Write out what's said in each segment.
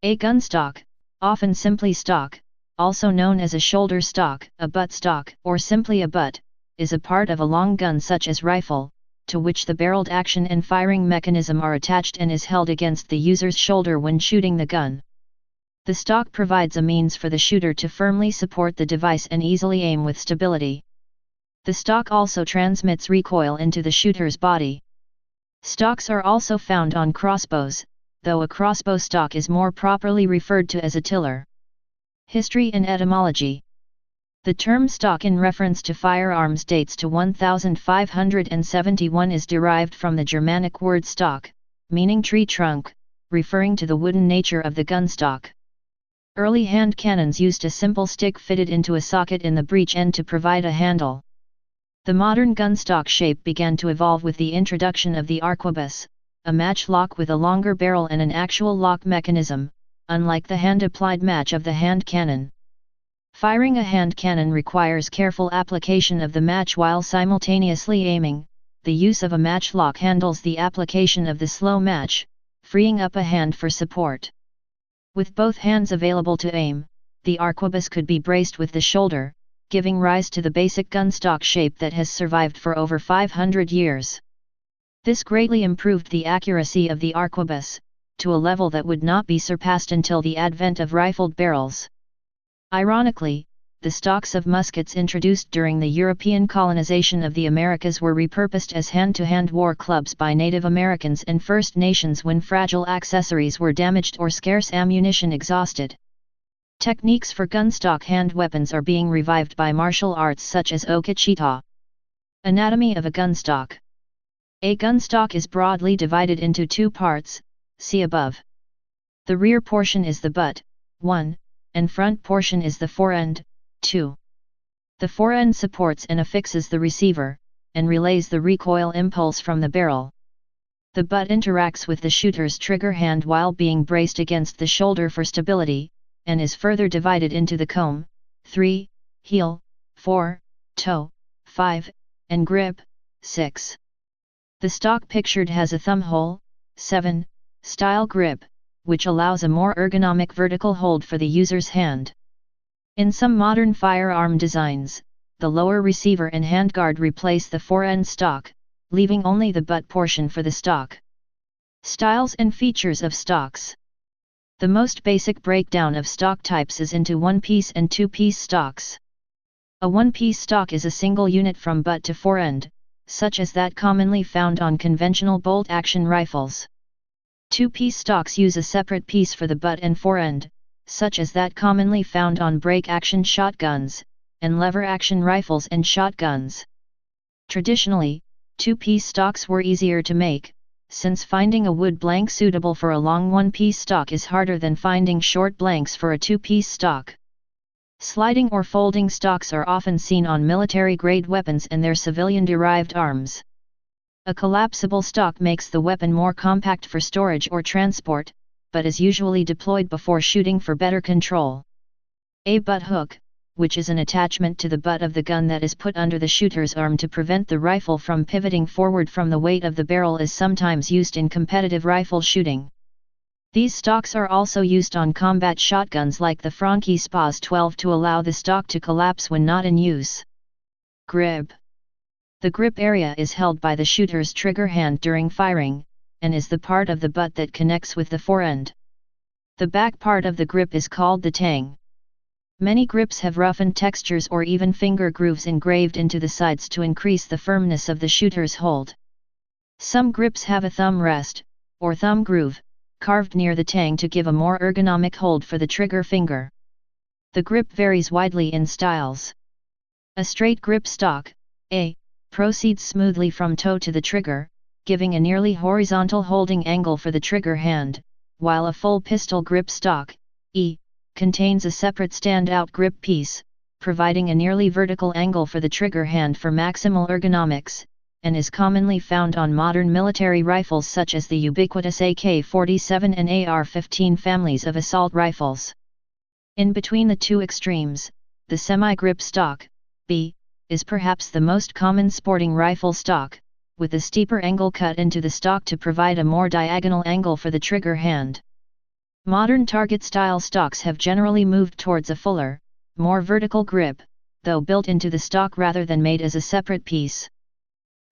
A gun stock, often simply stock, also known as a shoulder stock, a butt stock, or simply a butt, is a part of a long gun such as rifle, to which the barreled action and firing mechanism are attached and is held against the user's shoulder when shooting the gun. The stock provides a means for the shooter to firmly support the device and easily aim with stability. The stock also transmits recoil into the shooter's body. Stocks are also found on crossbows, though a crossbow stock is more properly referred to as a tiller. History and etymology. The term stock in reference to firearms dates to 1571 is derived from the Germanic word stock, meaning tree trunk, referring to the wooden nature of the gun stock. Early hand cannons used a simple stick fitted into a socket in the breech end to provide a handle. The modern gun stock shape began to evolve with the introduction of the arquebus, a matchlock with a longer barrel and an actual lock mechanism, unlike the hand-applied match of the hand cannon. Firing a hand cannon requires careful application of the match while simultaneously aiming. The use of a matchlock handles the application of the slow match, freeing up a hand for support. With both hands available to aim, the arquebus could be braced with the shoulder, giving rise to the basic gun stock shape that has survived for over 500 years. This greatly improved the accuracy of the arquebus, to a level that would not be surpassed until the advent of rifled barrels. Ironically, the stocks of muskets introduced during the European colonization of the Americas were repurposed as hand-to-hand war clubs by Native Americans and First Nations when fragile accessories were damaged or scarce ammunition exhausted. Techniques for gun stock hand weapons are being revived by martial arts such as okachita. Anatomy of a gun stock. A gun stock is broadly divided into two parts, see above. The rear portion is the butt, 1, and front portion is the forend, 2. The forend supports and affixes the receiver, and relays the recoil impulse from the barrel. The butt interacts with the shooter's trigger hand while being braced against the shoulder for stability, and is further divided into the comb, 3, heel, 4, toe, 5, and grip, 6. The stock pictured has a thumb hole, 7, style grip, which allows a more ergonomic vertical hold for the user's hand. In some modern firearm designs, the lower receiver and handguard replace the forend stock, leaving only the butt portion for the stock. Styles and features of stocks. The most basic breakdown of stock types is into one-piece and two-piece stocks. A one-piece stock is a single unit from butt to forend, such as that commonly found on conventional bolt-action rifles. Two-piece stocks use a separate piece for the butt and forend, such as that commonly found on break-action shotguns, and lever-action rifles and shotguns. Traditionally, two-piece stocks were easier to make, since finding a wood blank suitable for a long one-piece stock is harder than finding short blanks for a two-piece stock. Sliding or folding stocks are often seen on military-grade weapons and their civilian-derived arms. A collapsible stock makes the weapon more compact for storage or transport, but is usually deployed before shooting for better control. A butt hook, which is an attachment to the butt of the gun that is put under the shooter's arm to prevent the rifle from pivoting forward from the weight of the barrel, is sometimes used in competitive rifle shooting. These stocks are also used on combat shotguns like the Franchi Spas 12 to allow the stock to collapse when not in use. Grip. The grip area is held by the shooter's trigger hand during firing, and is the part of the butt that connects with the forend. The back part of the grip is called the tang. Many grips have roughened textures or even finger grooves engraved into the sides to increase the firmness of the shooter's hold. Some grips have a thumb rest, or thumb groove, carved near the tang to give a more ergonomic hold for the trigger finger. The grip varies widely in styles. A straight grip stock, A, proceeds smoothly from toe to the trigger, giving a nearly horizontal holding angle for the trigger hand, while a full pistol grip stock, E, contains a separate stand-out grip piece, providing a nearly vertical angle for the trigger hand for maximal ergonomics, and is commonly found on modern military rifles such as the ubiquitous AK-47 and AR-15 families of assault rifles. In between the two extremes, the semi-grip stock, B, is perhaps the most common sporting rifle stock, with a steeper angle cut into the stock to provide a more diagonal angle for the trigger hand. Modern target-style stocks have generally moved towards a fuller, more vertical grip, though built into the stock rather than made as a separate piece.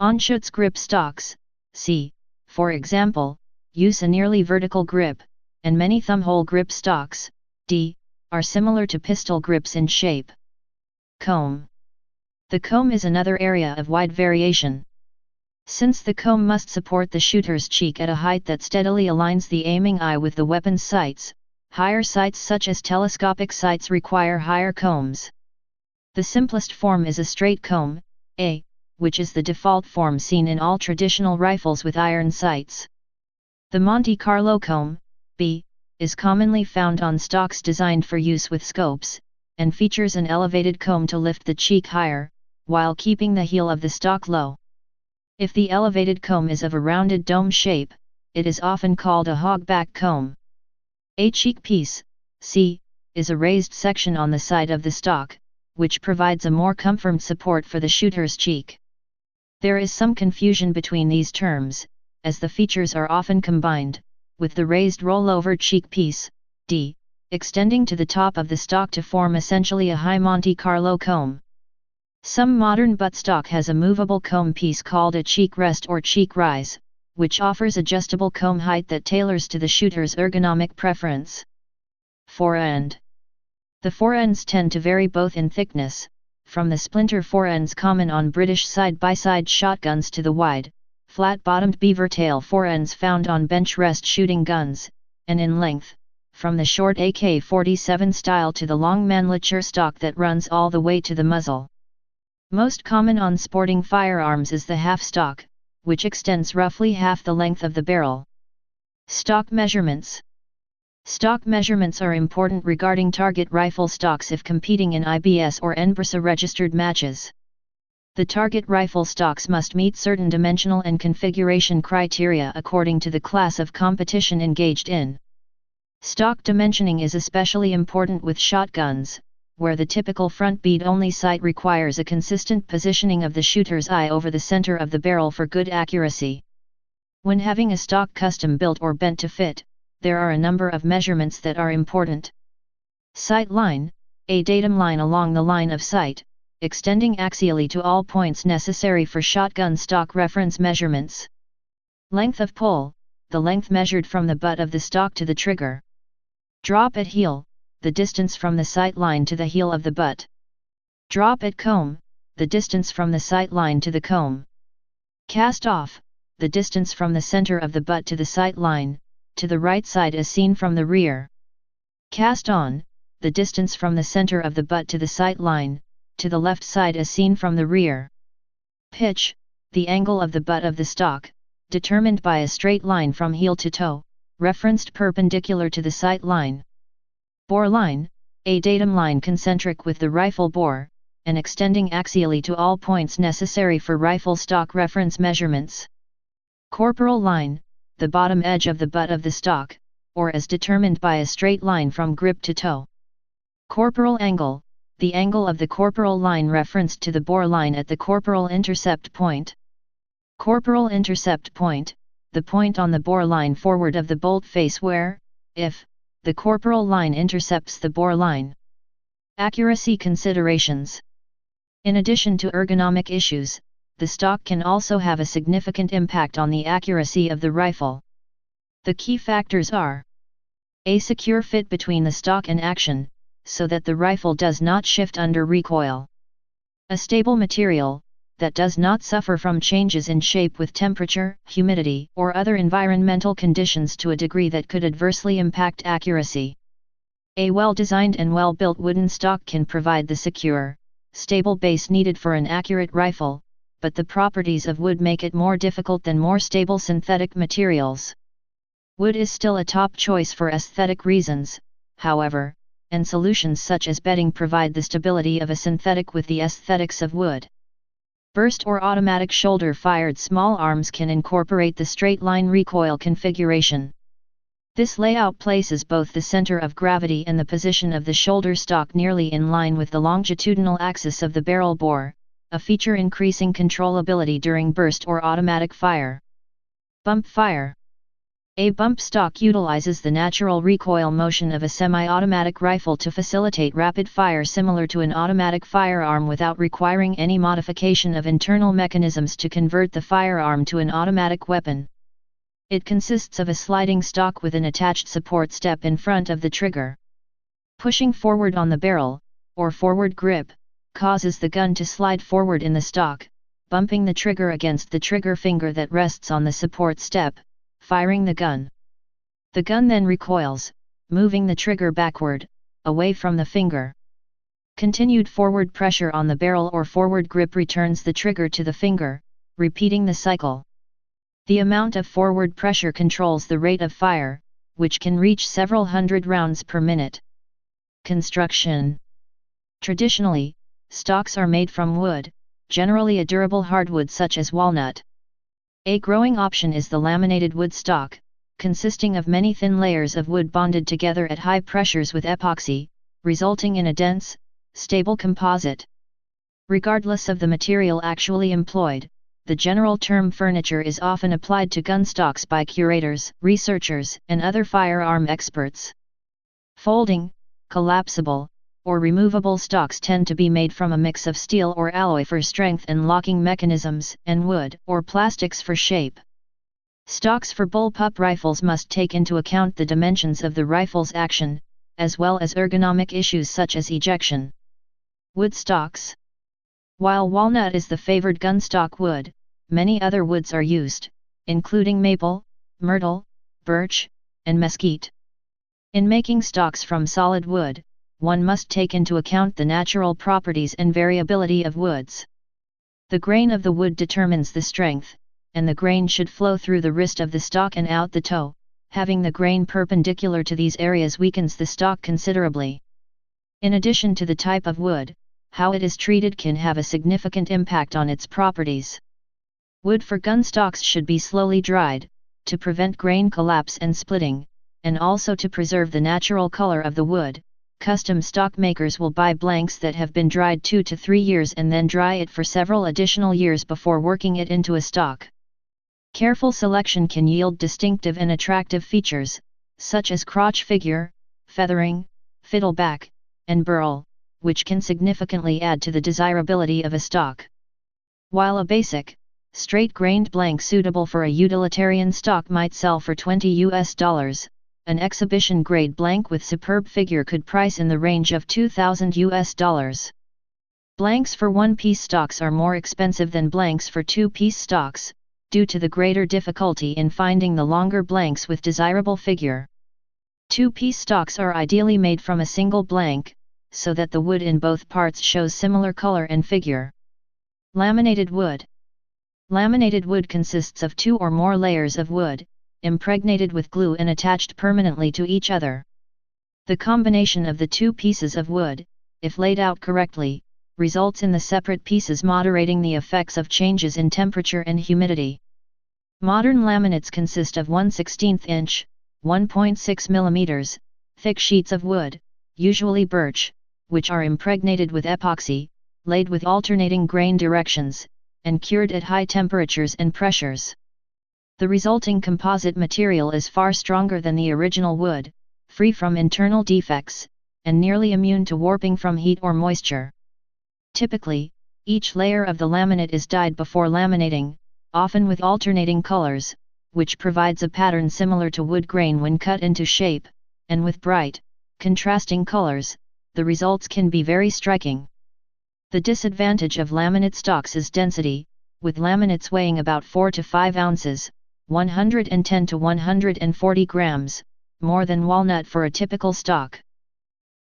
Anschutz grip stocks, c. for example, use a nearly vertical grip, and many thumbhole grip stocks, d. are similar to pistol grips in shape. Comb. The comb is another area of wide variation. Since the comb must support the shooter's cheek at a height that steadily aligns the aiming eye with the weapon's sights, higher sights such as telescopic sights require higher combs. The simplest form is a straight comb, A, which is the default form seen in all traditional rifles with iron sights. The Monte Carlo comb, B, is commonly found on stocks designed for use with scopes, and features an elevated comb to lift the cheek higher, while keeping the heel of the stock low. If the elevated comb is of a rounded dome shape, it is often called a hogback comb. A cheek piece, C, is a raised section on the side of the stock, which provides a more comfortable support for the shooter's cheek. There is some confusion between these terms, as the features are often combined, with the raised rollover cheek piece, D, extending to the top of the stock to form essentially a high Monte Carlo comb. Some modern buttstock has a movable comb piece called a cheek rest or cheek rise, which offers adjustable comb height that tailors to the shooter's ergonomic preference. Forend. The forends tend to vary both in thickness, from the splinter forends common on British side-by-side shotguns to the wide, flat-bottomed beaver tail forends found on bench rest shooting guns, and in length, from the short AK-47 style to the long manlicher stock that runs all the way to the muzzle. Most common on sporting firearms is the half stock, which extends roughly half the length of the barrel. Stock measurements. Stock measurements are important regarding target rifle stocks if competing in IBS or NBRSA registered matches. The target rifle stocks must meet certain dimensional and configuration criteria according to the class of competition engaged in. Stock dimensioning is especially important with shotguns, where the typical front bead-only sight requires a consistent positioning of the shooter's eye over the center of the barrel for good accuracy. When having a stock custom built or bent to fit, there are a number of measurements that are important. Sight line, a datum line along the line of sight, extending axially to all points necessary for shotgun stock reference measurements. Length of pull, the length measured from the butt of the stock to the trigger. Drop at heel, the distance from the sight line to the heel of the butt. Drop at comb, the distance from the sight line to the comb. Cast off, the distance from the center of the butt to the sight line, to the right side as seen from the rear. Cast on, the distance from the center of the butt to the sight line, to the left side as seen from the rear. Pitch, the angle of the butt of the stock, determined by a straight line from heel to toe, referenced perpendicular to the sight line. Bore line, a datum line concentric with the rifle bore, and extending axially to all points necessary for rifle stock reference measurements. Corporal line, the bottom edge of the butt of the stock, or as determined by a straight line from grip to toe. Corporal angle, the angle of the corporal line referenced to the bore line at the corporal intercept point. Corporal intercept point, the point on the bore line forward of the bolt face where, if, the corporal line intercepts the bore line. Accuracy considerations. In addition to ergonomic issues, the stock can also have a significant impact on the accuracy of the rifle. The key factors are: a secure fit between the stock and action, so that the rifle does not shift under recoil. A stable material, that does not suffer from changes in shape with temperature, humidity, or other environmental conditions to a degree that could adversely impact accuracy. A well-designed and well-built wooden stock can provide the secure, stable base needed for an accurate rifle, but the properties of wood make it more difficult than more stable synthetic materials. Wood is still a top choice for aesthetic reasons, however, and solutions such as bedding provide the stability of a synthetic with the aesthetics of wood. Burst or automatic shoulder-fired small arms can incorporate the straight-line recoil configuration. This layout places both the center of gravity and the position of the shoulder stock nearly in line with the longitudinal axis of the barrel bore, a feature increasing controllability during burst or automatic fire. Bump fire. A bump stock utilizes the natural recoil motion of a semi-automatic rifle to facilitate rapid fire similar to an automatic firearm without requiring any modification of internal mechanisms to convert the firearm to an automatic weapon. It consists of a sliding stock with an attached support step in front of the trigger. Pushing forward on the barrel, or forward grip, causes the gun to slide forward in the stock, bumping the trigger against the trigger finger that rests on the support step, firing the gun. The gun then recoils, moving the trigger backward, away from the finger. Continued forward pressure on the barrel or forward grip returns the trigger to the finger, repeating the cycle. The amount of forward pressure controls the rate of fire, which can reach several hundred rounds per minute. Construction. Traditionally, stocks are made from wood, generally a durable hardwood such as walnut. A growing option is the laminated wood stock, consisting of many thin layers of wood bonded together at high pressures with epoxy, resulting in a dense, stable composite. Regardless of the material actually employed, the general term furniture is often applied to gun stocks by curators, researchers, and other firearm experts. Folding, collapsible, or removable stocks tend to be made from a mix of steel or alloy for strength and locking mechanisms, and wood or plastics for shape. Stocks for bullpup rifles must take into account the dimensions of the rifle's action, as well as ergonomic issues such as ejection. Wood stocks. While walnut is the favored gun stock wood, many other woods are used, including maple, myrtle, birch, and mesquite. In making stocks from solid wood, one must take into account the natural properties and variability of woods. The grain of the wood determines the strength, and the grain should flow through the wrist of the stock and out the toe. Having the grain perpendicular to these areas weakens the stock considerably. In addition to the type of wood, how it is treated can have a significant impact on its properties. Wood for gun stocks should be slowly dried, to prevent grain collapse and splitting, and also to preserve the natural color of the wood. Custom stock makers will buy blanks that have been dried 2 to 3 years and then dry it for several additional years before working it into a stock. Careful selection can yield distinctive and attractive features, such as crotch figure, feathering, fiddleback, and burl, which can significantly add to the desirability of a stock. While a basic, straight-grained blank suitable for a utilitarian stock might sell for $20, an exhibition-grade blank with superb figure could price in the range of $2,000. Blanks for one-piece stocks are more expensive than blanks for two-piece stocks, due to the greater difficulty in finding the longer blanks with desirable figure. Two-piece stocks are ideally made from a single blank, so that the wood in both parts shows similar color and figure. Laminated wood. Laminated wood consists of 2 or more layers of wood, impregnated with glue and attached permanently to each other. The combination of the 2 pieces of wood, if laid out correctly, results in the separate pieces moderating the effects of changes in temperature and humidity. Modern laminates consist of 1/16 inch, 1.6 mm, thick sheets of wood, usually birch, which are impregnated with epoxy, laid with alternating grain directions, and cured at high temperatures and pressures. The resulting composite material is far stronger than the original wood, free from internal defects, and nearly immune to warping from heat or moisture. Typically, each layer of the laminate is dyed before laminating, often with alternating colors, which provides a pattern similar to wood grain when cut into shape, and with bright, contrasting colors, the results can be very striking. The disadvantage of laminate stocks is density, with laminates weighing about 4 to 5 ounces, 110 to 140 grams, more than walnut for a typical stock.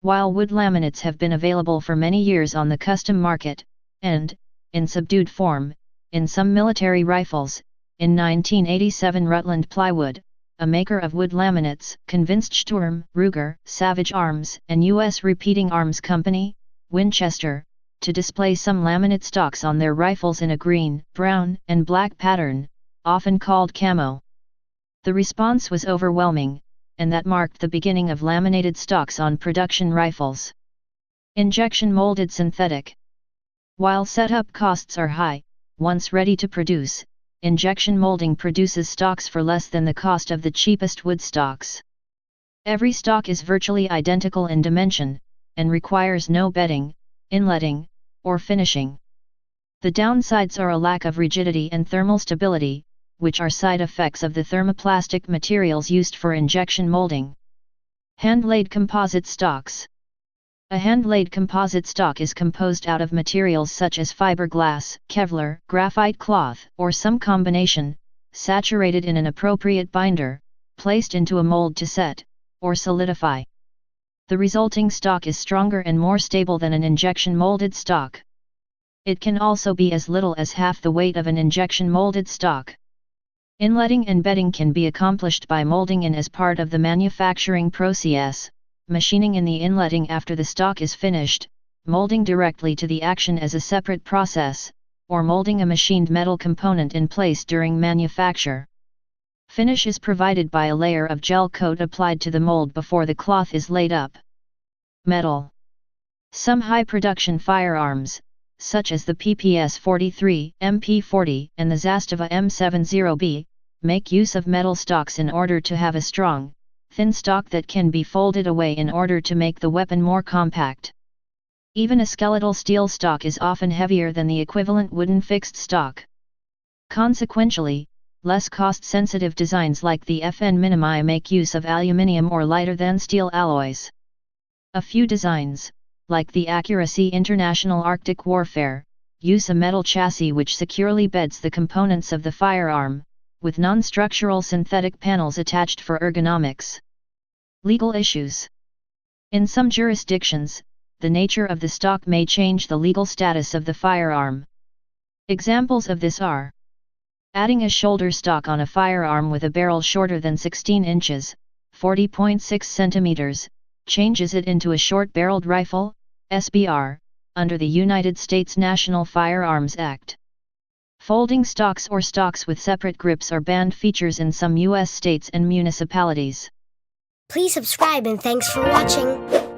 While wood laminates have been available for many years on the custom market, and, in subdued form, in some military rifles, in 1987 Rutland Plywood, a maker of wood laminates, convinced Sturm, Ruger, Savage Arms, and U.S. Repeating Arms Company, Winchester, to display some laminate stocks on their rifles in a green, brown, and black pattern, often called camo. The response was overwhelming, and that marked the beginning of laminated stocks on production rifles. Injection molded synthetic. While setup costs are high, once ready to produce, injection molding produces stocks for less than the cost of the cheapest wood stocks. Every stock is virtually identical in dimension, and requires no bedding, inletting, or finishing. The downsides are a lack of rigidity and thermal stability, which are side effects of the thermoplastic materials used for injection molding. Hand-laid composite stocks. A hand-laid composite stock is composed out of materials such as fiberglass, Kevlar, graphite cloth, or some combination, saturated in an appropriate binder, placed into a mold to set, or solidify. The resulting stock is stronger and more stable than an injection molded stock. It can also be as little as half the weight of an injection molded stock. Inletting and bedding can be accomplished by molding in as part of the manufacturing process, machining in the inletting after the stock is finished, molding directly to the action as a separate process, or molding a machined metal component in place during manufacture. Finish is provided by a layer of gel coat applied to the mold before the cloth is laid up. Metal. Some high-production firearms, such as the PPS-43, MP-40, and the Zastava M70B, make use of metal stocks in order to have a strong, thin stock that can be folded away in order to make the weapon more compact. Even a skeletal steel stock is often heavier than the equivalent wooden fixed stock. Consequentially, less cost-sensitive designs like the FN Minimi make use of aluminium or lighter-than steel alloys. A few designs, like the Accuracy International Arctic Warfare, use a metal chassis which securely beds the components of the firearm, with non-structural synthetic panels attached for ergonomics. Legal issues. In some jurisdictions, the nature of the stock may change the legal status of the firearm. Examples of this are: adding a shoulder stock on a firearm with a barrel shorter than 16 inches, 40.6 centimeters, changes it into a short-barreled rifle, SBR, under the United States National Firearms Act. Folding stocks or stocks with separate grips are banned features in some U.S. states and municipalities. Please subscribe and thanks for watching.